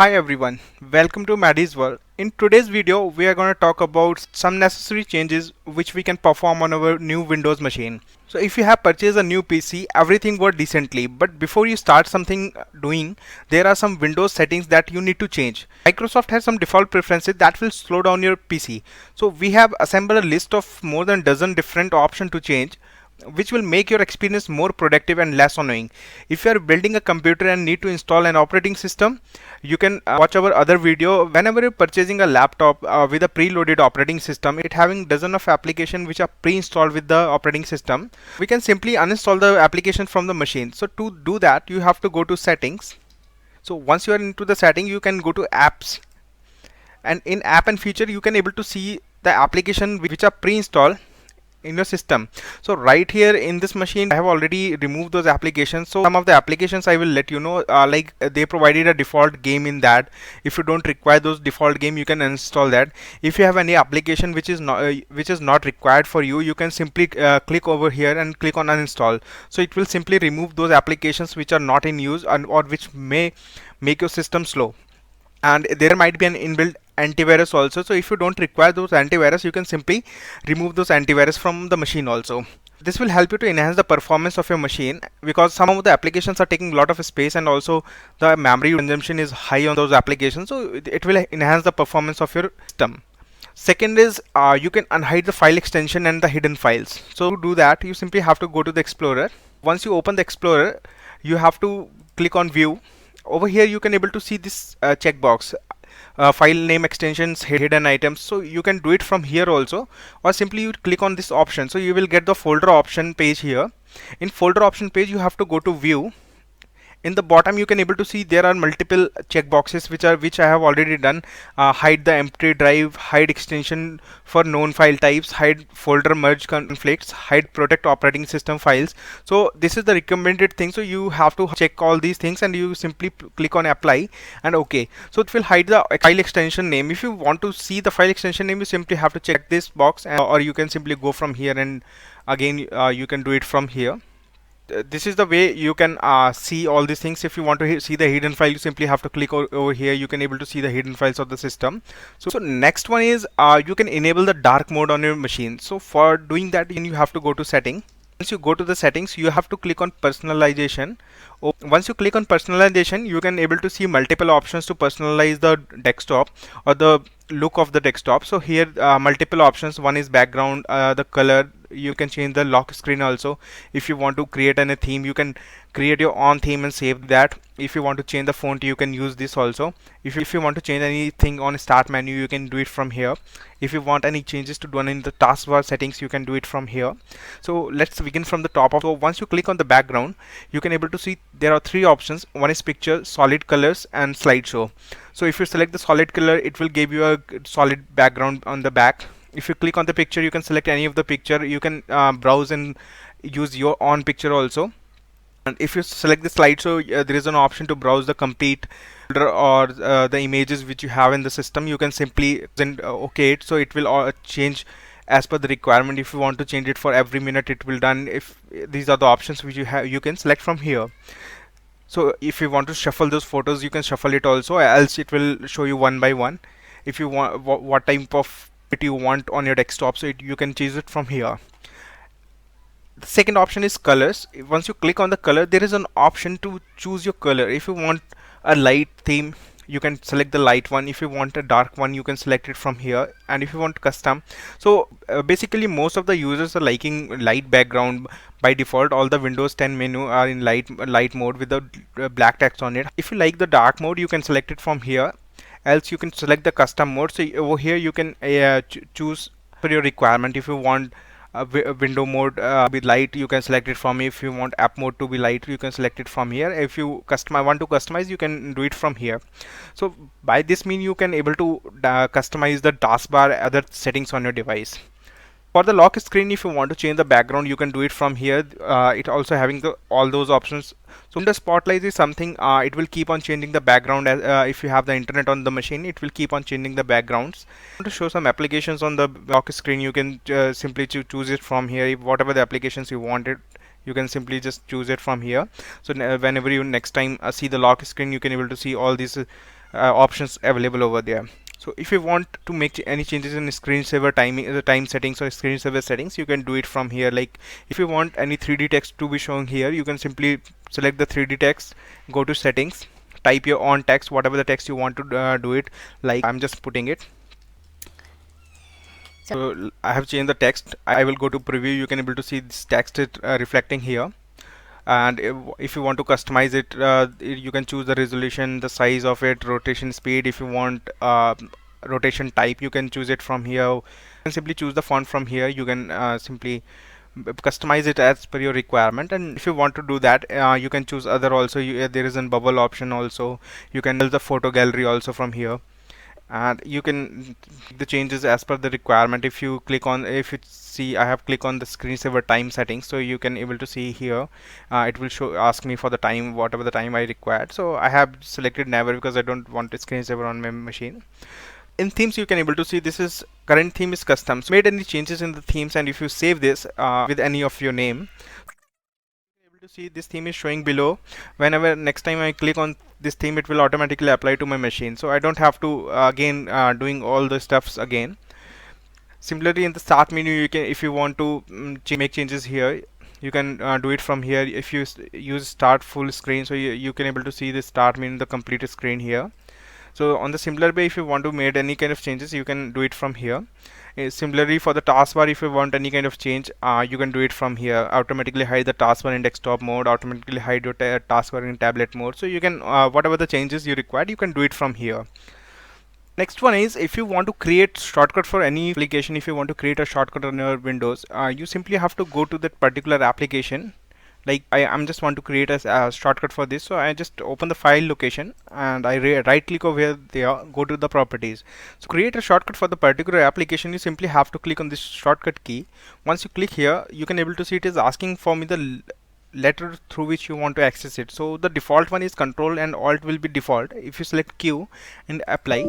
Hi everyone, welcome to Maddie's World. In today's video, we are going to talk about some necessary changes which we can perform on our new Windows machine. So if you have purchased a new PC, everything worked decently, but before you start something doing, there are some Windows settings that you need to change. Microsoft has some default preferences that will slow down your PC. So we have assembled a list of more than a dozen different options to change, which will make your experience more productive and less annoying. If you are building a computer and need to install an operating system, you can watch our other video. Whenever you're purchasing a laptop with a preloaded operating system, it having dozen of applications which are pre-installed with the operating system, we can simply uninstall the application from the machine. So to do that, you have to go to settings. So once you are into the setting, you can go to apps, and in app and feature you can able to see the application which are pre-installed in your system. So right here in this machine I have already removed those applications. So some of the applications I will let you know, they provided a default game in that. If you don't require those default game, you can install that. If you have any application which is not required for you, you can simply click over here and click on uninstall. So it will simply remove those applications which are not in use or which may make your system slow. And there might be an inbuilt antivirus also. So if you don't require those antivirus, you can simply remove those antivirus from the machine also. This will help you to enhance the performance of your machine, because some of the applications are taking a lot of space and also the memory consumption is high on those applications, so it will enhance the performance of your system. Second is you can unhide the file extension and the hidden files. So to do that, you simply have to go to the Explorer. Once you open the Explorer, you have to click on View. Over here you can able to see this checkbox, file name extensions, hidden items. So you can do it from here also, or simply you click on this option. So you will get the folder option page here. In folder option page, you have to go to View. In the bottom you can able to see there are multiple checkboxes which I have already done. Hide the empty drive, hide extension for known file types, hide folder merge conflicts, hide protect operating system files. So this is the recommended thing. So you have to check all these things and you simply click on apply and OK. So it will hide the file extension name. If you want to see the file extension name, you simply have to check this box, or you can simply go from here, and again you can do it from here. This is the way you can see all these things. If you want to see the hidden file, you simply have to click over here. You can able to see the hidden files of the system. So next one is you can enable the dark mode on your machine. So for doing that, you have to go to setting. Once you go to the settings, you have to click on personalization. Once you click on personalization, you can able to see multiple options to personalize the desktop or the look of the desktop. So here multiple options. One is background, the color. You can change the lock screen also. If you want to create a theme, you can create your own theme and save that. If you want to change the font, you can use this also. If you want to change anything on start menu, you can do it from here. If you want any changes to done in the taskbar settings, you can do it from here. So let's begin from the top of. So once you click on the background, you can able to see there are three options. One is picture, solid colors, and slideshow. So if you select the solid color, it will give you a solid background on the back. If you click on the picture, you can select any of the picture. You can browse and use your own picture also. And if you select the slideshow, there is an option to browse the complete folder or the images which you have in the system. You can simply OK it, so it will change as per the requirement. If you want to change it for every minute, it will done. If these are the options which you have, you can select from here. So if you want to shuffle those photos, you can shuffle it also, else it will show you one by one. If you want what type of it you want on your desktop, so you can choose it from here. The second option is colors. Once you click on the color, there is an option to choose your color. If you want a light theme, you can select the light one. If you want a dark one, you can select it from here. And if you want custom, so basically most of the users are liking light background by default. All the Windows 10 menu are in light mode with the black text on it. If you like the dark mode, you can select it from here. Else you can select the custom mode. So over here you can choose for your requirement. If you want window mode with light, you can select it from here. If you want app mode to be light, you can select it from here. If you want to customize, you can do it from here. So by this means you can able to customize the taskbar, other settings on your device. For the lock screen, if you want to change the background, you can do it from here. It also having all those options. So the spotlight is something it will keep on changing the background if you have the internet on the machine. It will keep on changing the backgrounds. To show some applications on the lock screen, you can simply choose it from here. Whatever the applications you wanted, you can simply just choose it from here. So whenever you next time see the lock screen, you can able to see all these options available over there. So if you want to make any changes in screensaver timing, the time settings or screensaver settings, you can do it from here. Like if you want any 3D text to be shown here, you can simply select the 3D text, go to settings, type your own text, whatever the text you want to do it. Like I'm just putting it. So I have changed the text. I will go to preview. You can able to see this text is reflecting here. And if you want to customize it, you can choose the resolution, the size of it, rotation speed. If you want rotation type, you can choose it from here. You can simply choose the font from here. You can simply customize it as per your requirement. And if you want to do that, you can choose other also. There is a bubble option also. You can build the photo gallery also from here, and you can the changes as per the requirement. If you click on, if you see, I have clicked on the screensaver time settings, so you can able to see here, it will show, ask me for the time, whatever the time I required. So I have selected never because I don't want a screensaver on my machine. In themes, you can able to see this is current theme is custom. So made any changes in the themes, and if you save this with any of your name, to see this theme is showing below. Whenever next time I click on this theme, it will automatically apply to my machine, so I don't have to again doing all the stuffs again. Similarly, in the start menu, you can, if you want to make changes here, you can do it from here. If you use start full screen, so you can able to see the start menu, the complete screen here. So on the similar way, if you want to make any kind of changes, you can do it from here. Similarly, for the taskbar, if you want any kind of change, you can do it from here. Automatically hide the taskbar in desktop mode, automatically hide your taskbar in tablet mode. So you can whatever the changes you require, you can do it from here. Next one is, if you want to create shortcut for any application, if you want to create a shortcut on your Windows, you simply have to go to that particular application. Like I'm just want to create a shortcut for this, so I just open the file location and I right click over there, go to the properties. So create a shortcut for the particular application, you simply have to click on this shortcut key. Once you click here, you can able to see it is asking for me the letter through which you want to access it. So the default one is Control and Alt will be default. If you select Q and apply,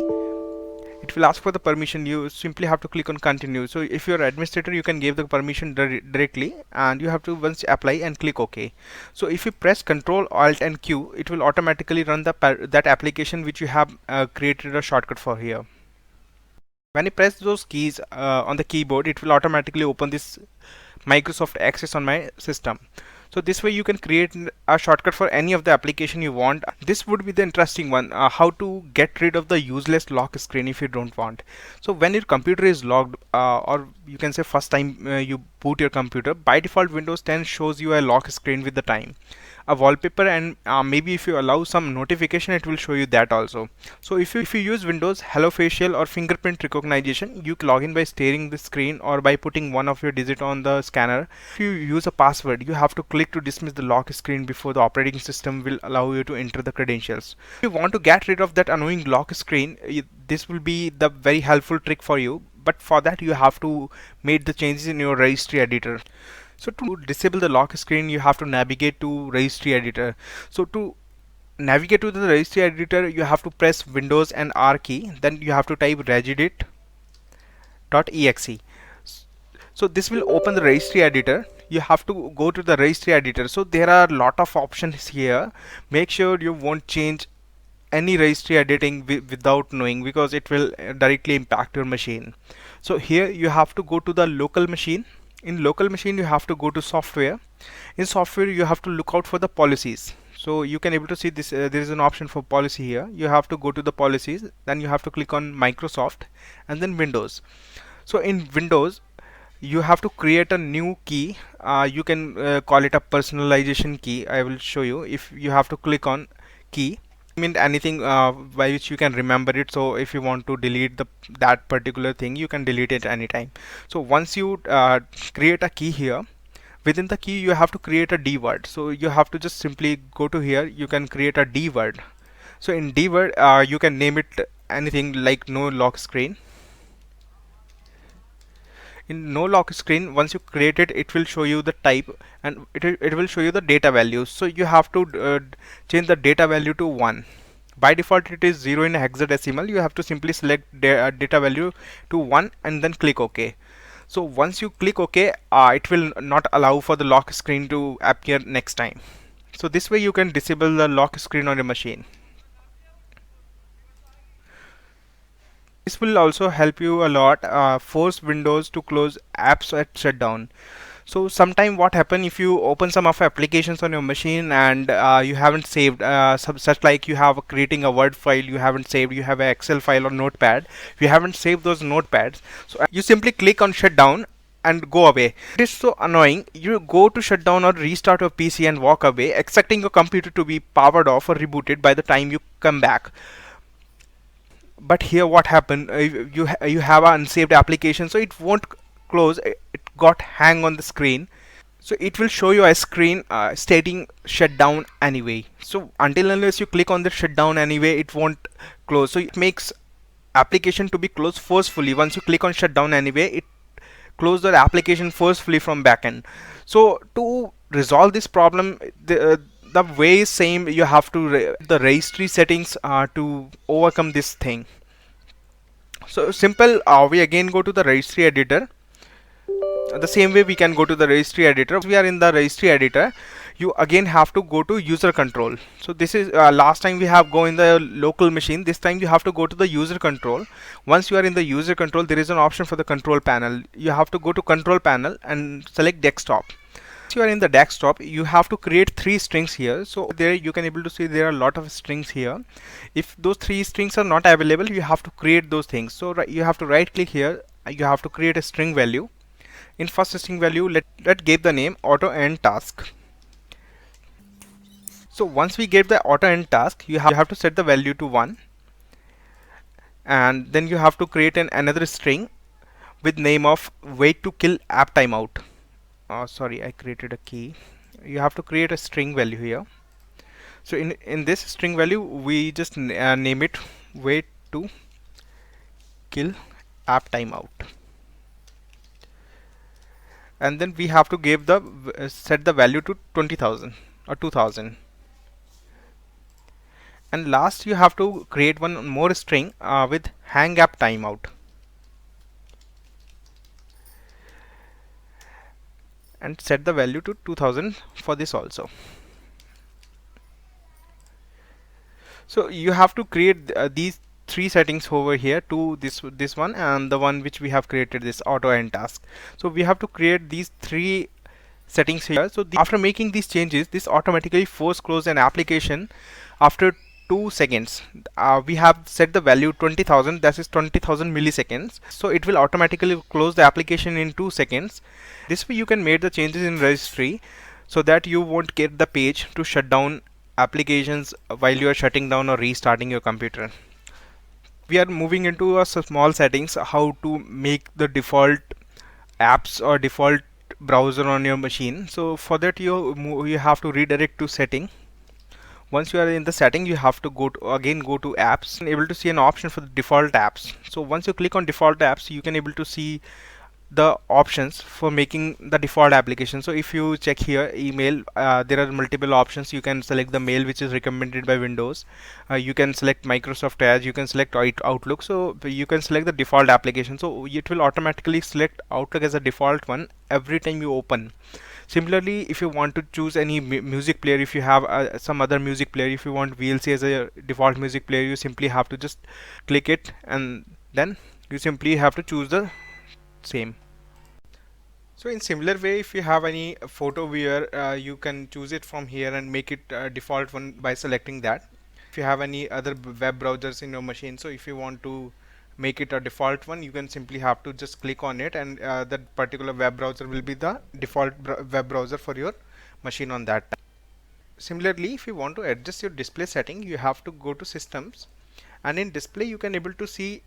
it will ask for the permission. You simply have to click on continue. So if you're administrator, you can give the permission directly, and you have to once apply and click OK. So if you press Control Alt and Q, it will automatically run that application which you have created a shortcut for here. When you press those keys on the keyboard, it will automatically open this Microsoft Access on my system. So this way you can create a shortcut for any of the application you want. This would be the interesting one, how to get rid of the useless lock screen if you don't want. So when your computer is locked, or you can say first time you boot your computer, by default Windows 10 shows you a lock screen with the time, a wallpaper, and maybe if you allow some notification, it will show you that also. So if you use Windows Hello Facial or fingerprint recognition, you can log in by staring the screen or by putting one of your digit on the scanner. If you use a password, you have to click to dismiss the lock screen before the operating system will allow you to enter the credentials. If you want to get rid of that annoying lock screen, this will be the very helpful trick for you, but for that you have to make the changes in your registry editor. So to disable the lock screen, you have to navigate to registry editor. So to navigate to the registry editor, you have to press Windows and R key, then you have to type regedit.exe. So this will open the registry editor. You have to go to the registry editor. So there are a lot of options here. Make sure you won't change any registry editing without knowing, because it will directly impact your machine. So here you have to go to the local machine. In local machine, you have to go to software. In software, you have to look out for the policies. So you can able to see this, there is an option for policy here. You have to go to the policies, then you have to click on Microsoft and then Windows. So in Windows, you have to create a new key. You can call it a personalization key. I will show you. If you have to click on key, mean anything by which you can remember it. So if you want to delete that particular thing, you can delete it anytime. So once you create a key here, within the key you have to create a D word. So you have to just simply go to here, you can create a D word. So in D word, you can name it anything like no lock screen. In no lock screen, once you create it, it will show you the type, and it will show you the data values. So you have to change the data value to 1. By default it is 0 in hexadecimal. You have to simply select data value to 1 and then click OK. So once you click OK, it will not allow for the lock screen to appear next time. So this way you can disable the lock screen on your machine. This will also help you a lot, force Windows to close apps at shutdown. So sometime what happen if you open some of applications on your machine and you haven't saved, such like you have creating a Word file you haven't saved, you have an Excel file or Notepad, you haven't saved those notepads, so you simply click on shutdown and go away. It is so annoying. You go to shut down or restart your PC and walk away, expecting your computer to be powered off or rebooted by the time you come back. But here what happened, you have an unsaved application, so it won't close. It got hang on the screen, so it will show you a screen stating shutdown anyway. So until unless you click on the shutdown anyway, it won't close. So it makes application to be closed forcefully. Once you click on shutdown anyway, it close the application forcefully from backend. So to resolve this problem, the way is same. You have to the registry settings to overcome this thing. So simple, we again go to the registry editor. The same way we can go to the registry editor. We are in the registry editor. You again have to go to user control. So this is last time we have go in the local machine. This time you have to go to the user control. Once you are in the user control, there is an option for the control panel. You have to go to control panel and select desktop. Once you are in the desktop, you have to create 3 strings here. So there you can able to see there are a lot of strings here. If those 3 strings are not available, you have to create those things. So you have to right click here. You have to create a string value. In first string value, let give the name auto end task. So once we give the auto end task, you have to set the value to 1, and then you have to create another string with name of wait to kill app timeout. Sorry, I created a key. You have to create a string value here. So in this string value, we just name it wait to kill app timeout. And then we have to give the set the value to 20,000 or 2,000. And last you have to create one more string with hang app timeout, and set the value to 2000 for this also. So you have to create these 3 settings over here, to this one and the one which we have created, this auto end task. So we have to create these 3 settings here. So after making these changes, this automatically force close an application after 2 seconds. We have set the value 20,000, that is 20,000 milliseconds. So it will automatically close the application in 2 seconds. This way you can make the changes in registry so that you won't get the page to shut down applications while you are shutting down or restarting your computer. We are moving into a small settings, how to make the default apps or default browser on your machine. So for that you have to redirect to setting. Once you are in the setting, you have to go to apps and able to see an option for the default apps. So once you click on default apps, you can able to see the options for making the default application. So if you check here email, there are multiple options. You can select the mail which is recommended by Windows. You can select Microsoft Edge, you can select Outlook. So you can select the default application, so it will automatically select Outlook as a default one every time you open. Similarly, if you want to choose any music player, if you have some other music player, if you want VLC as a default music player, you simply have to just click it and then you simply have to choose the same. So in similar way, if you have any photo viewer, you can choose it from here and make it default one by selecting that. If you have any other web browsers in your machine, so if you want to make it a default one, you can simply have to just click on it, and that particular web browser will be the default web browser for your machine on that time. Similarly, if you want to adjust your display setting, you have to go to systems, and in display you can able to see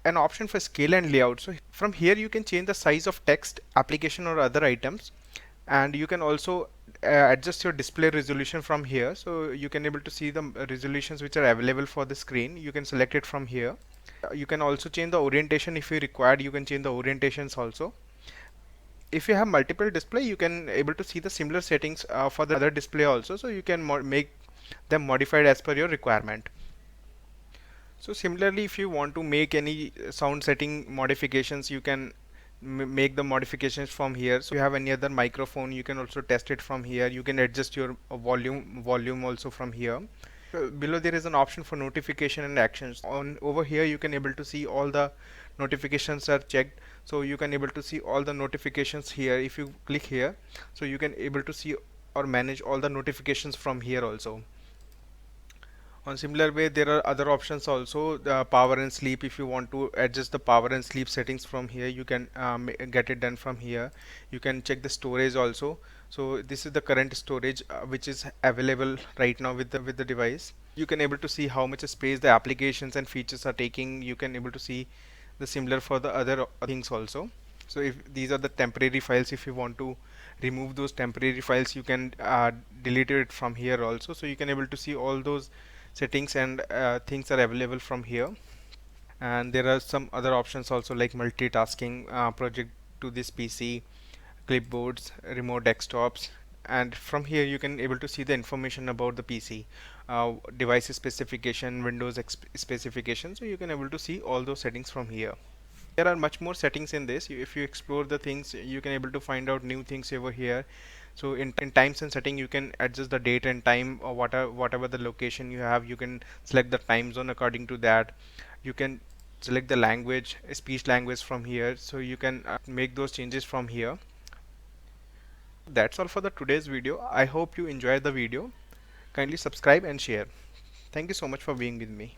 an option for scale and layout. So from here you can change the size of text, application or other items, and you can also adjust your display resolution from here. So you can able to see the resolutions which are available for the screen. You can select it from here. You can also change the orientation if you required. You can change the orientations also. If you have multiple display, you can able to see the similar settings for the other display also, so you can make them modified as per your requirement. So similarly, if you want to make any sound setting modifications, you can make the modifications from here. So if you have any other microphone, you can also test it from here. You can adjust your volume also from here. Below there is an option for notification and actions. On over here you can able to see all the notifications are checked, so you can able to see all the notifications here. If you click here, so you can able to see or manage all the notifications from here also. On similar way, there are other options also, the power and sleep. If you want to adjust the power and sleep settings from here, you can get it done from here. You can check the storage also. So this is the current storage which is available right now with the device. You can able to see how much space the applications and features are taking. You can able to see the similar for the other things also. So if these are the temporary files, if you want to remove those temporary files, you can delete it from here also. So you can able to see all those settings and things are available from here. And there are some other options also, like multitasking, project to this PC, clipboards, remote desktops. And from here you can able to see the information about the PC, device specification, Windows specification. So you can able to see all those settings from here. There are much more settings in this. If you explore the things, you can able to find out new things over here. So in times and setting, you can adjust the date and time, or whatever the location you have. You can select the time zone according to that. You can select the language, speech language from here, so you can make those changes from here. That's all for the today's video. I hope you enjoyed the video. Kindly subscribe and share. Thank you so much for being with me.